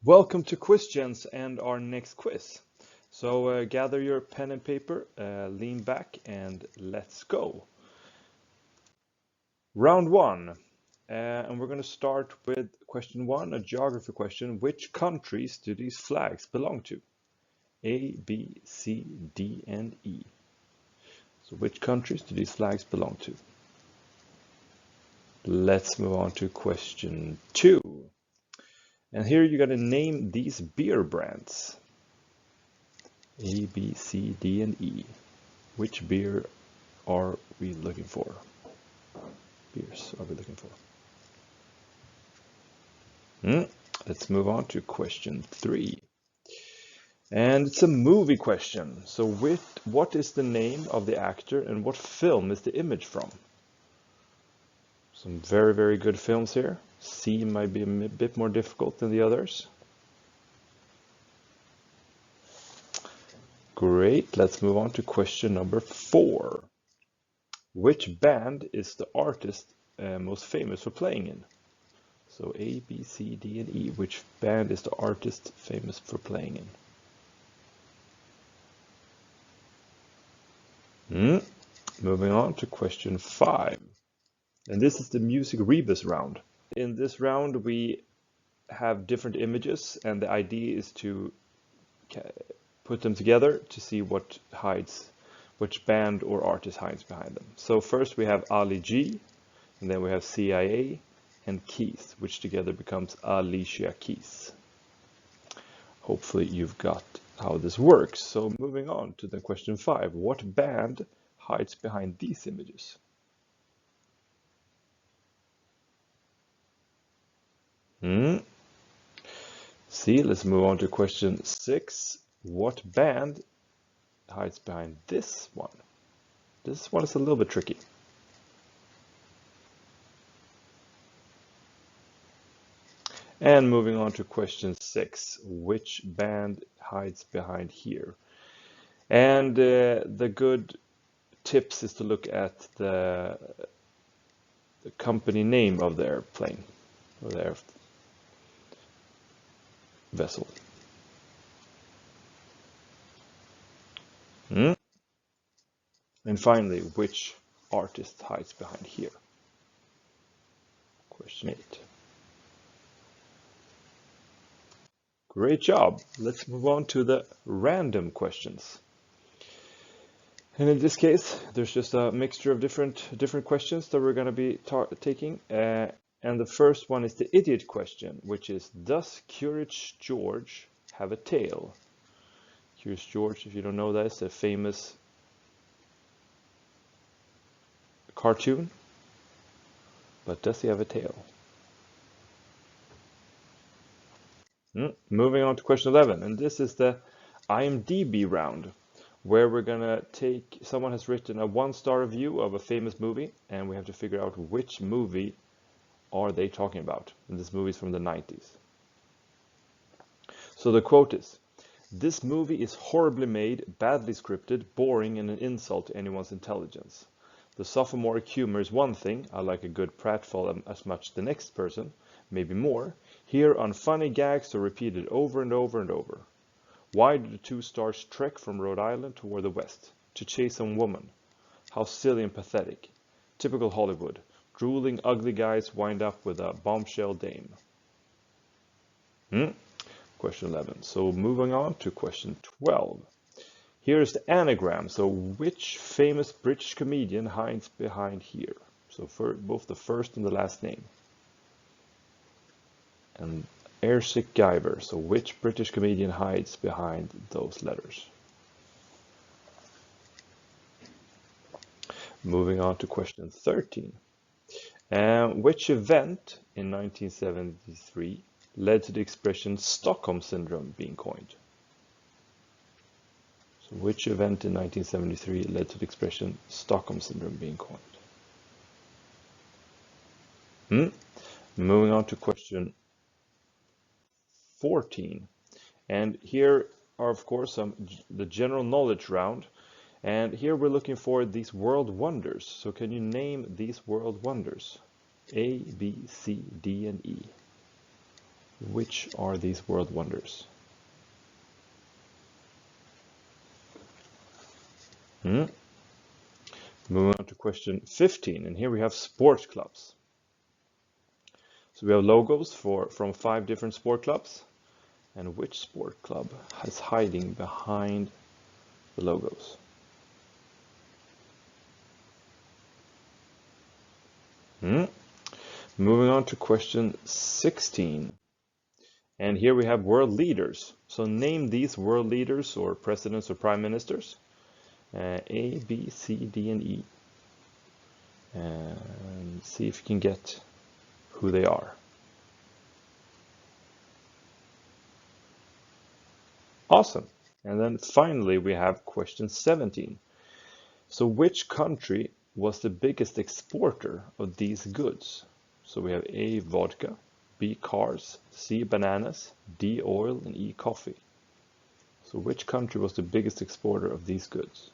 Welcome to Questions and our next quiz. So gather your pen and paper, lean back, and let's go. Round one, and we're going to start with question one, a geography question. Which countries do these flags belong to? A, B, C, D, and E. So which countries do these flags belong to? Let's move on to question two. And here you're going to name these beer brands. A, B, C, D, and E. Which beer are we looking for? Beers are we looking for? Let's move on to question three. And it's a movie question. So what is the name of the actor and what film is the image from? Some very, very good films here. C might be a bit more difficult than the others. Great, let's move on to question number four. Which band is the artist most famous for playing in? So A, B, C, D, and E. Which band is the artist famous for playing in? Moving on to question five. And this is the music rebus round. In this round, we have different images, and the idea is to put them together to see which band or artist hides behind them. So first we have Ali G, and then we have CIA and Keys, which together becomes Alicia Keys. Hopefully you've got how this works. So moving on to the question five, what band hides behind these images? See, let's move on to question six. What band hides behind this one? This one is a little bit tricky. And moving on to question six, which band hides behind here? And the good tips is to look at the company name of the airplane or their vessel. And finally, which artist hides behind here? Question 8. Great job. Let's move on to the random questions. And in this case, there's just a mixture of different questions that we're going to be taking. And the first one is the idiot question, which is, does Curious George have a tail? Curious George, if you don't know that, is a famous cartoon. But does he have a tail? Moving on to question 11, and this is the IMDb round, where we're gonna take, someone has written a 1-star review of a famous movie, and we have to figure out which movie are they talking about. And this movie is from the 90s. So the quote is, "This movie is horribly made, badly scripted, boring, and an insult to anyone's intelligence. The sophomoric humor is one thing, I like a good pratfall as much the next person, maybe more. Here unfunny gags are repeated over and over and over. Why do the two stars trek from Rhode Island toward the west? To chase some woman. How silly and pathetic. Typical Hollywood. Drooling ugly guys wind up with a bombshell dame." Question 11. So moving on to question 12. Here's the anagram. So which famous British comedian hides behind here? So for both the first and the last name. And Airsick Guyver. So which British comedian hides behind those letters? Moving on to question 13. Which event in 1973 led to the expression Stockholm Syndrome being coined? So which event in 1973 led to the expression Stockholm Syndrome being coined? Moving on to question 14. And here are, of course, the general knowledge round. And here we're looking for these world wonders. So can you name these world wonders? A, B, C, D, and E. Which are these world wonders? Moving on to question 15, and here we have sports clubs. So we have logos from 5 different sport clubs, and which sport club is hiding behind the logos? Moving on to question 16. And here we have world leaders. So name these world leaders or presidents or prime ministers. A, B, C, D, and E. And see if you can get who they are. Awesome. And then finally we have question 17. So which country was the biggest exporter of these goods? So we have A, vodka, B, cars, C, bananas, D, oil, and E, coffee. So which country was the biggest exporter of these goods?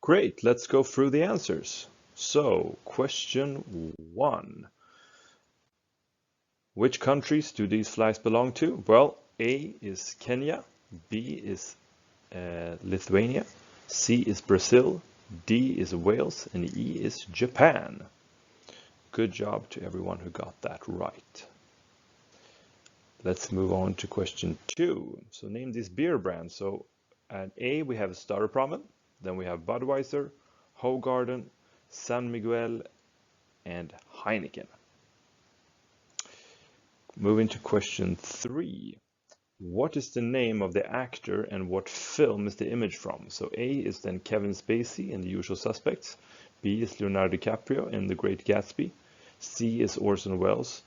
Great, let's go through the answers. So, question 1. Which countries do these flags belong to? Well, A is Kenya, B is Lithuania, C is Brazil, D is Wales, and E is Japan. Good job to everyone who got that right. Let's move on to question 2. So name these beer brands. So at A we have Staropramen, then we have Budweiser, Hoegaarden, San Miguel, and Heineken. Moving to question 3. What is the name of the actor and what film is the image from? So A is then Kevin Spacey in The Usual Suspects, B is Leonardo DiCaprio in The Great Gatsby, C is Orson Welles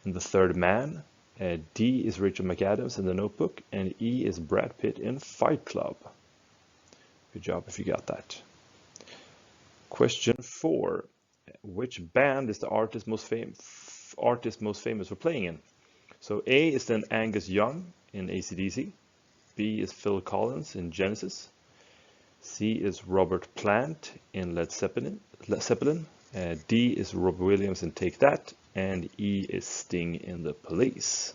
in The Third Man, D is Rachel McAdams in The Notebook, and E is Brad Pitt in Fight Club. Good job if you got that. Question 4. Which band is the artist most famous for playing in? So A is then Angus Young in AC/DC, B is Phil Collins in Genesis, C is Robert Plant in Led Zeppelin, D is Rob Williams in Take That, and E is Sting in The Police.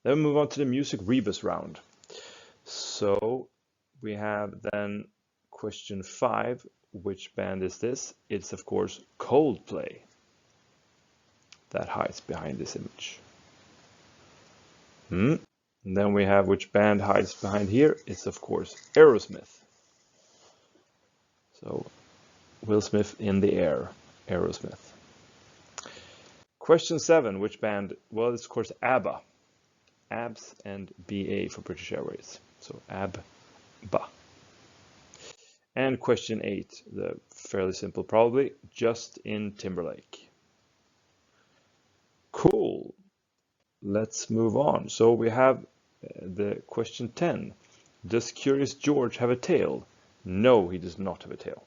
Then we move on to the music rebus round. So we have then question 5. Which band is this? It's of course Coldplay that hides behind this image. And then we have which band hides behind here. It's of course Aerosmith. So Will Smith in the air, Aerosmith. Question 7, which band? Well, it's of course ABBA. ABS and BA for British Airways. So ABBA. And question 8, the fairly simple probably, Justin Timberlake. Cool. Let's move on. So we have the question 10. Does Curious George have a tail? No, he does not have a tail.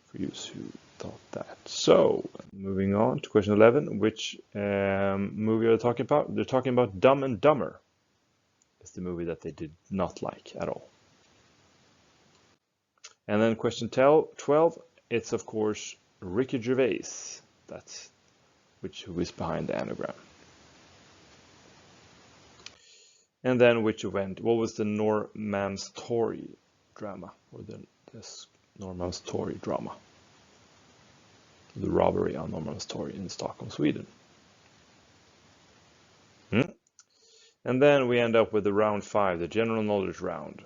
For you who thought that. So moving on to question 11. Which movie are they talking about? They're talking about Dumb and Dumber. It's the movie that they did not like at all. And then question 12, it's of course Ricky Gervais. That's who is behind the anagram. And then which event? What was the Norrmalmstorg drama, or this Norrmalmstorg drama? The robbery on Norrmalmstorg in Stockholm, Sweden. And then we end up with the round 5, the general knowledge round.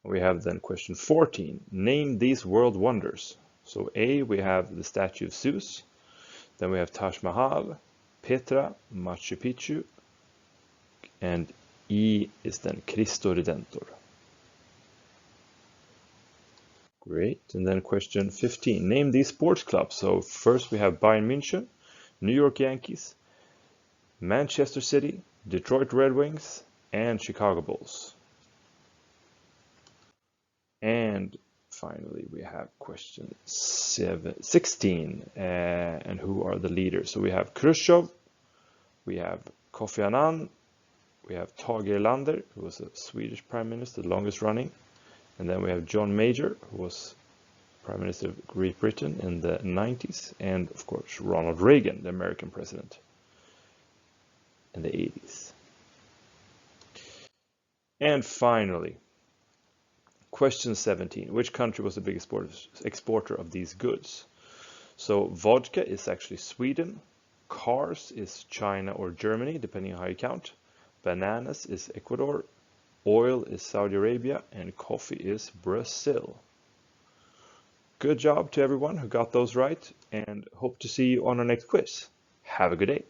We have then question 14. Name these world wonders. So A, we have the statue of Zeus. Then we have Taj Mahal, Petra, Machu Picchu, and E is then Cristo Redentor. Great. And then question 15. Name these sports clubs. So first we have Bayern München, New York Yankees, Manchester City, Detroit Red Wings, and Chicago Bulls. And finally, we have question 16, and who are the leaders? So we have Khrushchev, we have Kofi Annan, we have Tage Erlander, who was a Swedish prime minister, the longest running, and then we have John Major, who was Prime Minister of Great Britain in the 90s, and of course Ronald Reagan, the American president, in the 80s. And finally, question 17. Which country was the biggest exporter of these goods? So vodka is actually Sweden, cars is China or Germany, depending on how you count, bananas is Ecuador, oil is Saudi Arabia, and coffee is Brazil. Good job to everyone who got those right, and hope to see you on our next quiz. Have a good day.